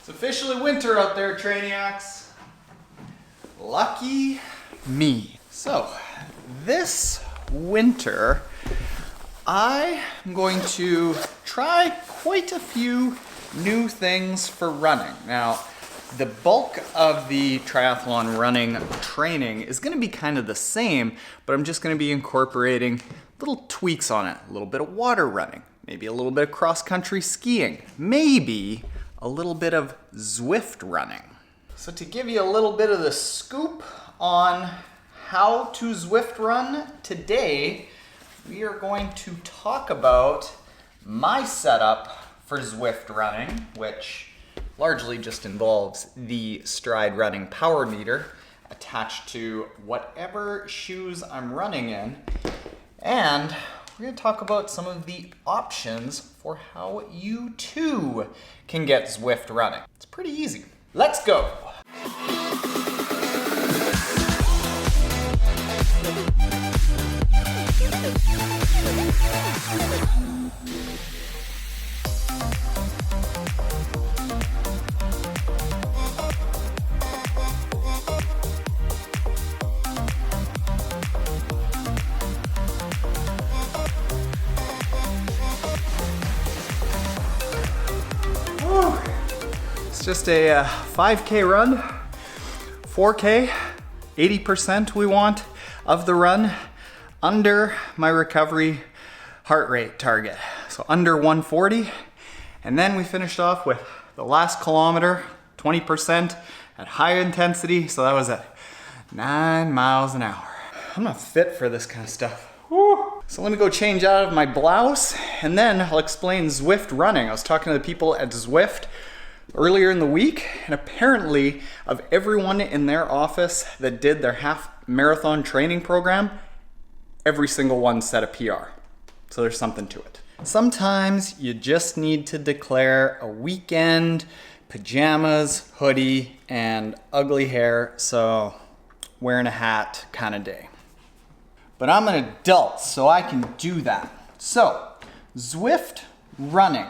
It's officially winter out there, Trainiacs. Lucky me. So, this winter, I am going to try quite a few new things for running. Now, the bulk of the triathlon running training is going to be kind of the same, but I'm just going to be incorporating little tweaks on it. A little bit of water running, maybe a little bit of cross-country skiing, maybe a little bit of Zwift running. So to give you a little bit of the scoop on how to Zwift run today, we are going to talk about my setup for Zwift running, which largely just involves the Stride running power meter attached to whatever shoes I'm running in. And we're going to talk about some of the options for how you too can get Zwift running. It's pretty easy. Let's go. It's just a 5K run, 4K, 80% we want of the run under my recovery heart rate target. So under 140. And then we finished off with the last kilometer, 20% at high intensity. So that was at 9 miles an hour. I'm not fit for this kind of stuff. Woo. So let me go change out of my blouse and then I'll explain Zwift running. I was talking to the people at Zwift earlier in the week, and apparently of everyone in their office that did their half marathon training program, every single one set a PR. So there's something to it. Sometimes you just need to declare a weekend, pajamas, hoodie, and ugly hair, so wearing a hat kind of day. But I'm an adult, so I can do that. So, Zwift running.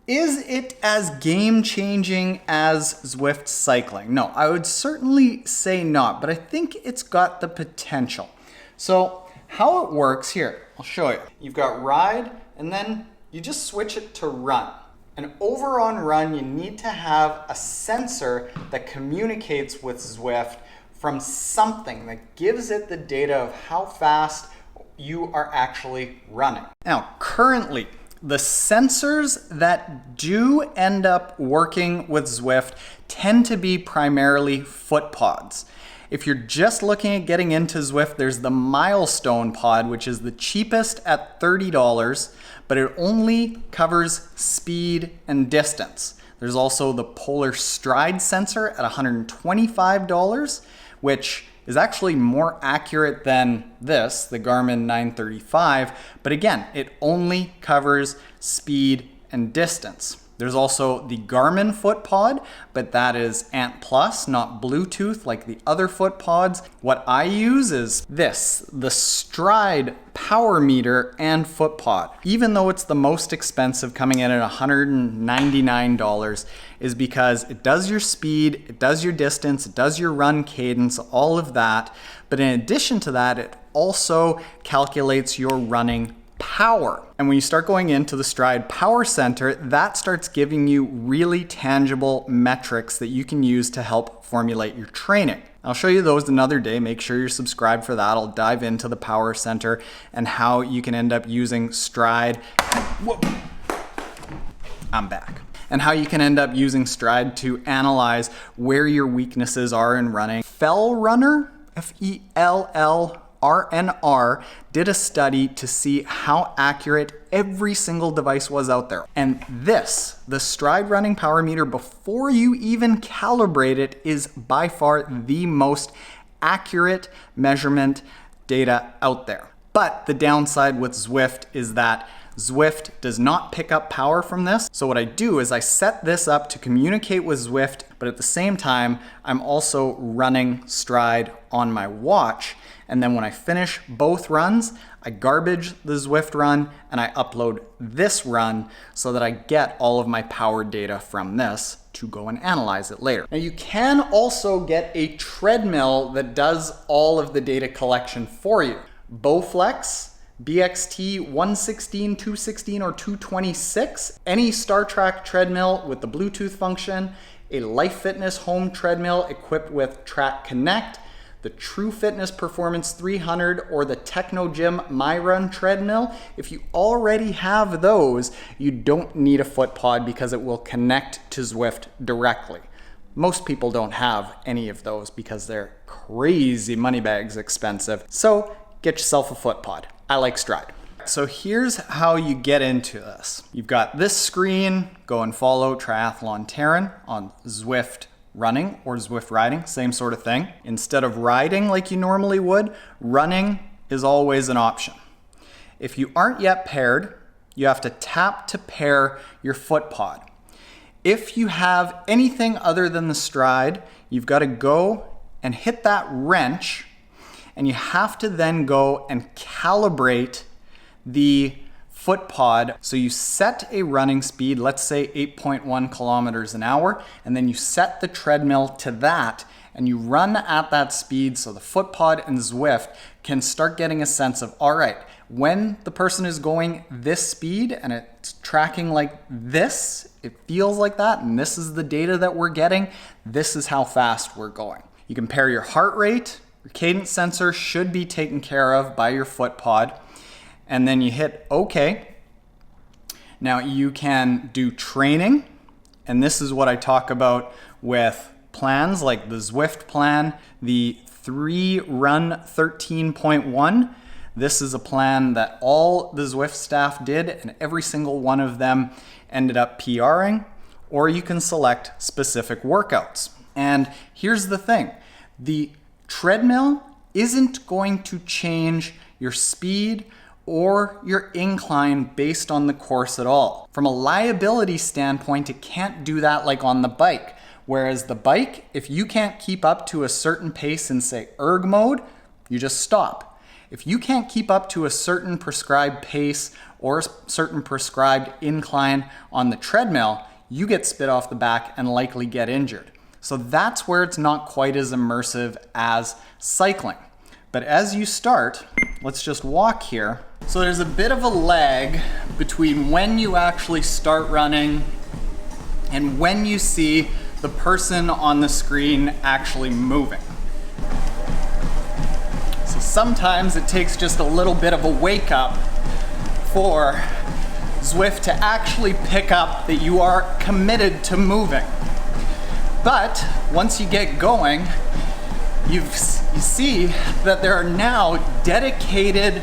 Is it as game-changing as Zwift cycling? No, I would certainly say not, but I think it's got the potential. So how it works here, I'll show you. You've got ride, and then you just switch it to run. And over on run, you need to have a sensor that communicates with Zwift from something that gives it the data of how fast you are actually running. Now, currently, the sensors that do end up working with Zwift tend to be primarily foot pods. If you're just looking at getting into Zwift, there's the Milestone pod, which is the cheapest at $30, but it only covers speed and distance. There's also the Polar Stride sensor at $125, which is actually more accurate than this, the Garmin 935, but again, it only covers speed and distance. There's also the Garmin foot pod, but that is Ant Plus, not Bluetooth like the other foot pods. What I use is this, the Stride power meter and foot pod. Even though it's the most expensive, coming in at $199, is because it does your speed, it does your distance, it does your run cadence, all of that. But in addition to that, it also calculates your running power. And when you start going into the Stride Power Center, that starts giving you really tangible metrics that you can use to help formulate your training. I'll show you those another day. Make sure you're subscribed for that. I'll dive into the Power Center and how you can end up using Stride. Whoa. I'm back. And how you can end up using Stride to analyze where your weaknesses are in running. Fell Runner, FELLRNR, did a study to see how accurate every single device was out there. And this, the Stride running power meter, before you even calibrate it, is by far the most accurate measurement data out there. But the downside with Zwift is that Zwift does not pick up power from this. So what I do is I set this up to communicate with Zwift, but at the same time, I'm also running Stride on my watch. And then when I finish both runs, I garbage the Zwift run and I upload this run so that I get all of my power data from this to go and analyze it later. Now you can also get a treadmill that does all of the data collection for you. Bowflex, BXT 116, 216, or 226, any StarTrack treadmill with the Bluetooth function, a Life Fitness home treadmill equipped with Track Connect, the True Fitness Performance 300, or the Techno Gym MyRun treadmill. If you already have those, you don't need a FootPod because it will connect to Zwift directly. Most people don't have any of those because they're crazy money bags expensive. So get yourself a FootPod. I like Stride. So here's how you get into this. You've got this screen, go and follow Triathlon Taren on Zwift running or Zwift riding, same sort of thing. Instead of riding like you normally would, running is always an option. If you aren't yet paired, you have to tap to pair your FootPod. If you have anything other than the Stride, you've got to go and hit that wrench, and you have to then go and calibrate the FootPod. So you set a running speed, let's say 8.1 kilometers an hour, and then you set the treadmill to that, and you run at that speed so the FootPod and Zwift can start getting a sense of, all right, when the person is going this speed and it's tracking like this, it feels like that, and this is the data that we're getting, this is how fast we're going. You can pair your heart rate, your cadence sensor should be taken care of by your FootPod. And then you hit OK. Now you can do training, and this is what I talk about with plans like the Zwift plan, the 3 Run 13.1. This is a plan that all the Zwift staff did, and every single one of them ended up PRing, or you can select specific workouts. And here's the thing, the treadmill isn't going to change your speed or your incline based on the course at all. From a liability standpoint, it can't do that like on the bike. Whereas the bike, if you can't keep up to a certain pace in, say, erg mode, you just stop. If you can't keep up to a certain prescribed pace or a certain prescribed incline on the treadmill, you get spit off the back and likely get injured. So that's where it's not quite as immersive as cycling. But as you start, let's just walk here. So there's a bit of a lag between when you actually start running and when you see the person on the screen actually moving. So sometimes it takes just a little bit of a wake up for Zwift to actually pick up that you are committed to moving. But once you get going, you see that there are now dedicated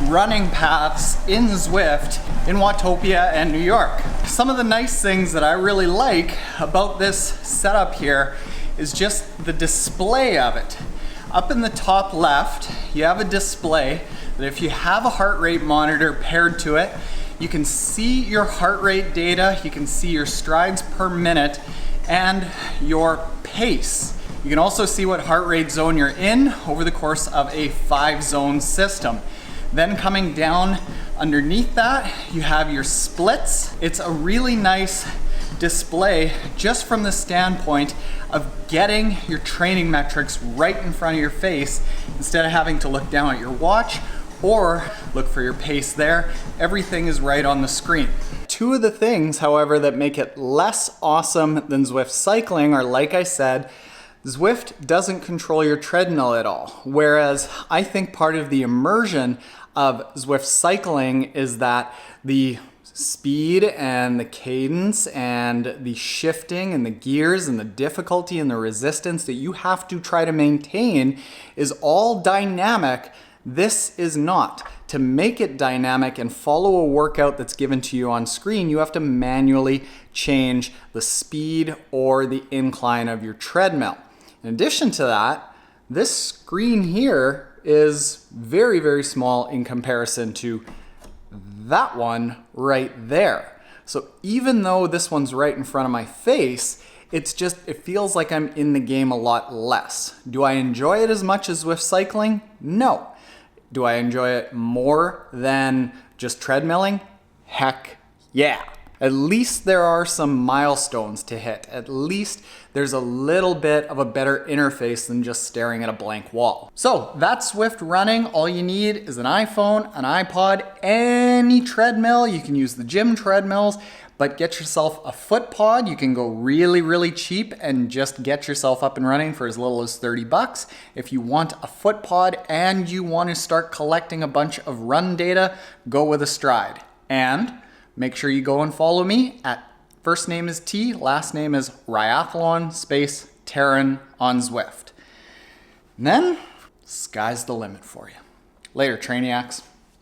running paths in Zwift in Watopia and New York. Some of the nice things that I really like about this setup here is just the display of it. Up in the top left, you have a display that if you have a heart rate monitor paired to it, you can see your heart rate data, you can see your strides per minute, and your pace. You can also see what heart rate zone you're in over the course of a 5-zone system. Then coming down underneath that, you have your splits. It's a really nice display just from the standpoint of getting your training metrics right in front of your face instead of having to look down at your watch or look for your pace there. Everything is right on the screen. Two of the things, however, that make it less awesome than Zwift cycling are, like I said, Zwift doesn't control your treadmill at all. Whereas I think part of the immersion of Zwift cycling is that the speed and the cadence and the shifting and the gears and the difficulty and the resistance that you have to try to maintain is all dynamic. This is not. To make it dynamic and follow a workout that's given to you on screen, you have to manually change the speed or the incline of your treadmill. In addition to that, this screen here is very, very small in comparison to that one right there. So even though this one's right in front of my face, It's just, it feels like I'm in the game a lot less. Do I enjoy it as much as Zwift cycling? No. Do I enjoy it more than just treadmilling? Heck yeah. At least there are some milestones to hit. At least there's a little bit of a better interface than just staring at a blank wall. So that's Zwift running. All you need is an iPhone, an iPod, any treadmill. You can use the gym treadmills, but get yourself a foot pod. You can go really, really cheap and just get yourself up and running for as little as 30 bucks. If you want a foot pod and you want to start collecting a bunch of run data, go with a Stride. And make sure you go and follow me at first name is T, last name is Triathlon Taren on Zwift. And then, sky's the limit for you. Later, Trainiacs.